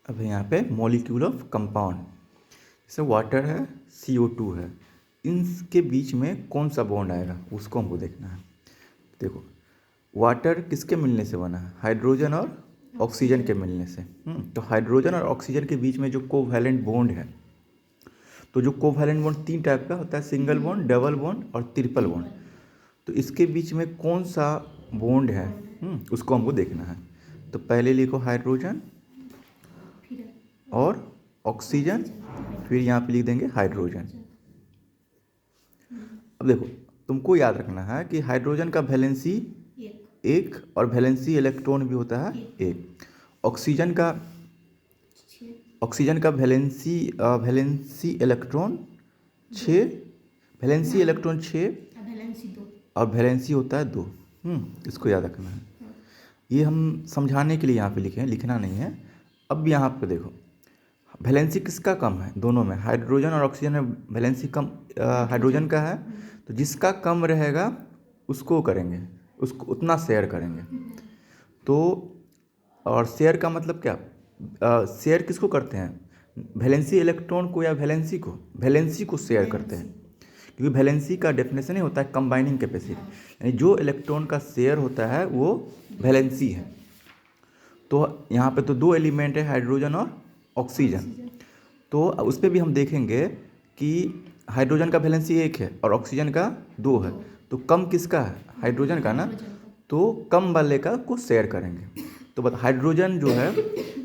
अब यहाँ पे मॉलिक्यूल ऑफ कंपाउंड, जैसे वाटर है, CO2 है, इनके बीच में कौन सा बॉन्ड आएगा उसको हमको देखना है। देखो, वाटर किसके मिलने से बना है? हाइड्रोजन और ऑक्सीजन के मिलने से। तो हाइड्रोजन और ऑक्सीजन के बीच में जो कोवैलेंट बॉन्ड है, तो जो कोवैलेंट बॉन्ड 3 टाइप का होता है, सिंगल बॉन्ड, डबल बॉन्ड और ट्रिपल बॉन्ड। तो इसके बीच में कौन सा बॉन्ड है, उसको हमको देखना है। तो पहले लिखो हाइड्रोजन और ऑक्सीजन, फिर यहाँ पे लिख देंगे हाइड्रोजन। अब देखो, तुमको याद रखना है कि हाइड्रोजन का वैलेंसी एक और वैलेंसी इलेक्ट्रॉन भी होता है एक। ऑक्सीजन का वैलेंसी इलेक्ट्रॉन 6, वैलेंसी इलेक्ट्रॉन 6 और वैलेंसी होता है 2। इसको याद रखना है। ये हम समझाने के लिए यहाँ पे लिखे हैं, लिखना नहीं है। अब यहाँ पे देखो, वैलेंसी किसका कम है? दोनों में, हाइड्रोजन और ऑक्सीजन में वैलेंसी कम हाइड्रोजन का है। तो जिसका कम रहेगा उसको करेंगे, उसको उतना शेयर करेंगे। तो और शेयर का मतलब क्या? शेयर किसको करते हैं? वैलेंसी इलेक्ट्रॉन को या वैलेंसी को? वैलेंसी को शेयर करते हैं, क्योंकि वैलेंसी का डेफिनेशन ही होता है कंबाइनिंग कैपेसिटी, यानी जो इलेक्ट्रॉन का शेयर होता है वो वैलेंसी है। तो यहाँ पे तो 2 एलिमेंट है, हाइड्रोजन और ऑक्सीजन। तो उस पर भी हम देखेंगे कि हाइड्रोजन का वैलेंसी 1 है और ऑक्सीजन का 2 है। तो कम किसका है? हाइड्रोजन का ना। तो कम वाले का को शेयर करेंगे। तो बता, हाइड्रोजन जो है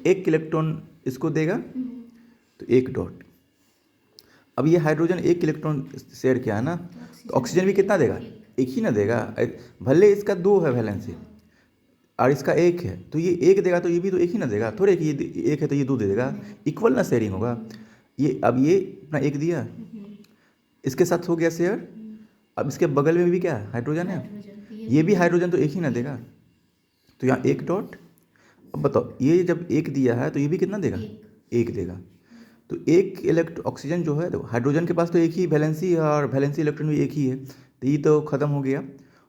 1 इलेक्ट्रॉन इसको देगा, तो 1 डॉट। अब ये हाइड्रोजन 1 इलेक्ट्रॉन शेयर किया है ना, तो ऑक्सीजन भी कितना देगा? 1 ही ना देगा। भले इसका 2 है वैलेंसी और इसका 1 है, तो ये 1 देगा, तो ये भी तो 1 ही ना देगा। थोड़े कि ये 1 है तो ये 2 दे देगा, इक्वल ना शेयरिंग होगा। ये अब ये अपना 1 दिया, इसके साथ हो गया शेयर। अब इसके बगल में भी क्या है? हाइड्रोजन है, ये भी हाइड्रोजन, तो 1 ही ना देगा। तो यहाँ 1 डॉट। अब बताओ, ये जब 1 दिया है तो ये भी कितना देगा? 1 देगा। तो 1 ऑक्सीजन जो है, देखो हाइड्रोजन के पास तो 1 ही वैलेंसी है और वैलेंसी इलेक्ट्रॉन भी 1 ही है, तो ये तो ख़त्म हो गया।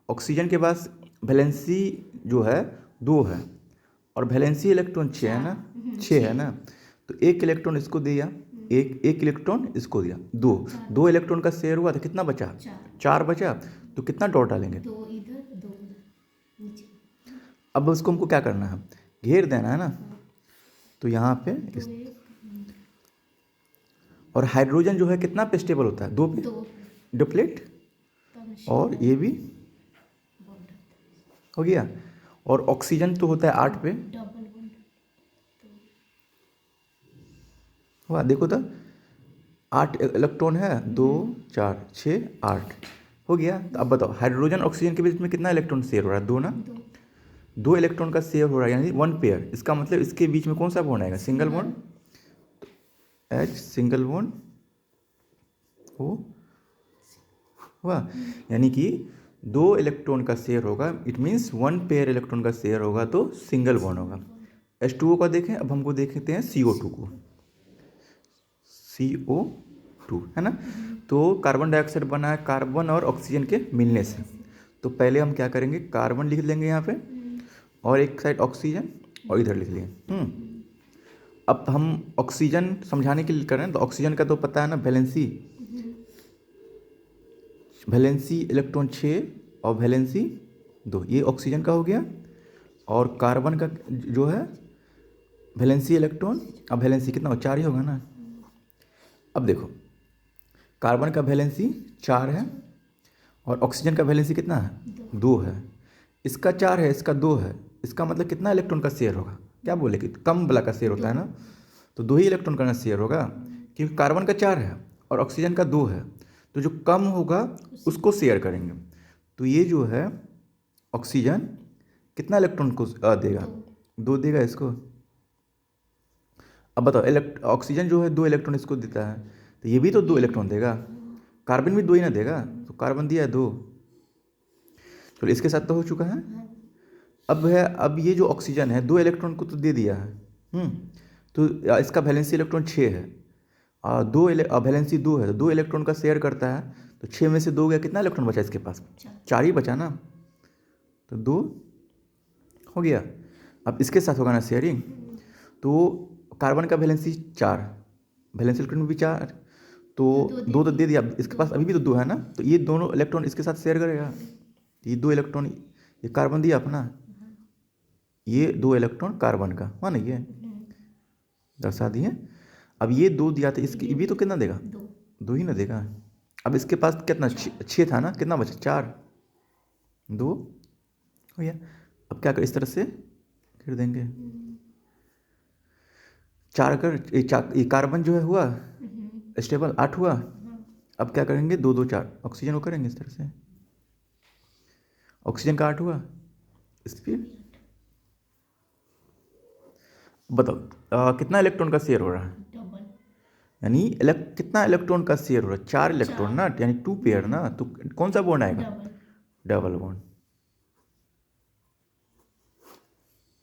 ऑक्सीजन के पास वैलेंसी जो है 2 है और वैलेंसी इलेक्ट्रॉन 6 है ना, 6 है ना। तो 1 इलेक्ट्रॉन इसको दिया, एक इलेक्ट्रॉन इसको दिया, 2 इलेक्ट्रॉन का शेयर हुआ, तो कितना बचा? 4 बचा। तो कितना डॉट डालेंगे? 2 इधर 2 नीचे। अब उसको हमको क्या करना है? घेर देना है ना। तो यहाँ पे और हाइड्रोजन जो है कितना पे स्टेबल होता है? 2 पे, डुप्लेट। और ये भी हो गया। और ऑक्सीजन तो होता है 8 पे, हुआ देखो तो 8 इलेक्ट्रॉन है, 2 4 6 8 हो गया। तो अब बताओ, हाइड्रोजन ऑक्सीजन के बीच में कितना इलेक्ट्रॉन शेयर हो रहा है? 2 ना। 2 इलेक्ट्रॉन का शेयर हो रहा है, यानी 1 पेयर। इसका मतलब इसके बीच में कौन सा बॉन्ड आएगा? Single bond, H single bond O हुआ। यानी कि 2 इलेक्ट्रॉन का शेयर होगा, इट मीन्स 1 पेयर इलेक्ट्रॉन का शेयर होगा, तो सिंगल बॉन्ड होगा। H2O का देखें, अब हमको देखते हैं CO2 को। CO2 है ना। तो कार्बन डाइऑक्साइड बना है कार्बन और ऑक्सीजन के मिलने से। तो पहले हम क्या करेंगे? कार्बन लिख लेंगे यहाँ पे और एक साइड ऑक्सीजन और इधर लिख लेंगे। अब हम ऑक्सीजन समझाने के लिए कर रहे हैं, तो ऑक्सीजन का तो पता है ना, वैलेंसी इलेक्ट्रॉन 6 और वैलेंसी 2, ये ऑक्सीजन का हो गया। और कार्बन का जो है वैलेंसी इलेक्ट्रॉन, अब वैलेंसी कितना हो? 4 ही होगा ना। अब देखो, कार्बन का वैलेंसी 4 है और ऑक्सीजन का वैलेंसी कितना है? 2 है। इसका 4 है, इसका 2 है, इसका मतलब कितना इलेक्ट्रॉन का शेयर होगा? क्या बोले कि कम वाला का शेयर होता है ना, तो 2 ही इलेक्ट्रॉन का शेयर होगा, क्योंकि कार्बन का 4 है और ऑक्सीजन का 2 है। तो जो कम होगा उसको शेयर करेंगे। तो ये जो है ऑक्सीजन कितना इलेक्ट्रॉन को देगा? 2 देगा इसको। अब बताओ, ऑक्सीजन जो है 2 इलेक्ट्रॉन इसको देता है, तो ये भी तो 2 इलेक्ट्रॉन देगा। कार्बन भी 2 ही ना देगा, तो कार्बन दिया है 2। तो इसके साथ तो हो चुका है। अब ये जो ऑक्सीजन है 2 इलेक्ट्रॉन को तो दे दिया है। तो इसका वैलेंसी इलेक्ट्रॉन 6 है और वैलेंसी 2 है, तो 2 इलेक्ट्रॉन का शेयर करता है। तो 6 में से 2 गया, कितना इलेक्ट्रॉन बचा इसके पास? 4 ही बचा ना। तो 2 हो गया। अब इसके साथ होगा ना शेयरिंग। तो कार्बन का वैलेंसी 4, वैलेंसी इलेक्ट्रॉन भी 4, तो दो तो दे दिया, इसके पास अभी भी तो 2 है ना, तो ये दोनों इलेक्ट्रॉन इसके साथ शेयर करेगा। ये 2 इलेक्ट्रॉन, ये कार्बन दिया अपना, ये 2 इलेक्ट्रॉन कार्बन का, हाँ ना, ये दर्शा दिए। अब ये 2 दिया था, इसके ये भी तो कितना देगा, 2 ही ना देगा। अब इसके पास कितना 6 था ना, कितना बचा 4, 2 हो गया। अब क्या कर, इस तरह से कर देंगे 4 कर, ये कार्बन जो है हुआ स्टेबल 8 हुआ। अब क्या करेंगे 2 2 4 ऑक्सीजन को करेंगे इस तरह से, ऑक्सीजन का 8 हुआ, स्पीड बताओ कितना इलेक्ट्रॉन का शेयर हो रहा है, डबल, यानी कितना इलेक्ट्रॉन का शेयर हो रहा है, 4 इलेक्ट्रॉन ना, यानी 2 पेयर ना, तो कौन सा बॉन्ड आएगा, double, double bond,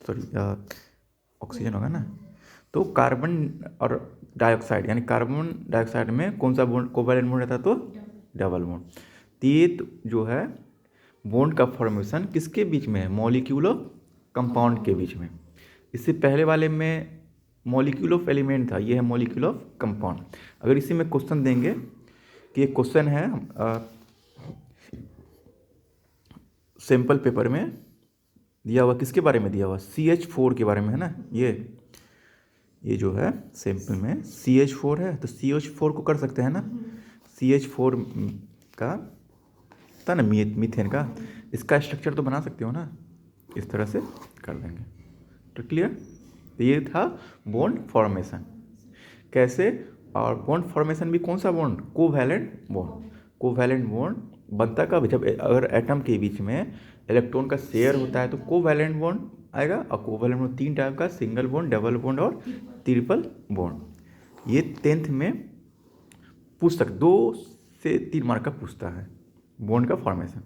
sorry oxygen होगा ना। तो कार्बन और डाइऑक्साइड, यानी कार्बन डाइऑक्साइड में कौन सा बॉन्ड कोवैलेंट बॉन्ड रहता है, तो डबल बॉन्ड। तो ये जो है बॉन्ड का फॉर्मेशन किसके बीच में है, मॉलिक्यूल ऑफ कंपाउंड के बीच में। इससे पहले वाले में मॉलिक्यूल ऑफ एलिमेंट था, ये है मॉलिक्यूल ऑफ कंपाउंड। अगर इसी में क्वेश्चन देंगे कि एक क्वेश्चन है सैम्पल पेपर में दिया हुआ, किसके बारे में दिया हुआ, CH4 के बारे में है ना, ये जो है सैम्पल में CH4 है, तो CH4 को कर सकते हैं ना, CH4 का था ना मीथेन का, इसका स्ट्रक्चर तो बना सकते हो ना, इस तरह से कर देंगे। तो क्लियर, ये था बॉन्ड फॉर्मेशन कैसे। और बॉन्ड फॉर्मेशन भी कौन सा bond, covalent bond. Covalent bond बनता कब, जब अगर एटम के बीच में इलेक्ट्रॉन का शेयर होता है तो कोवैलेंट बॉन्ड आएगा। और कोवैलेंट बॉन्ड 3 टाइप का, सिंगल बॉन्ड, डबल बॉन्ड और ट्रिपल बॉन्ड। ये 10th में पूछ सकते, 2 से 3 मार्क का पूछता है बॉन्ड का फॉर्मेशन।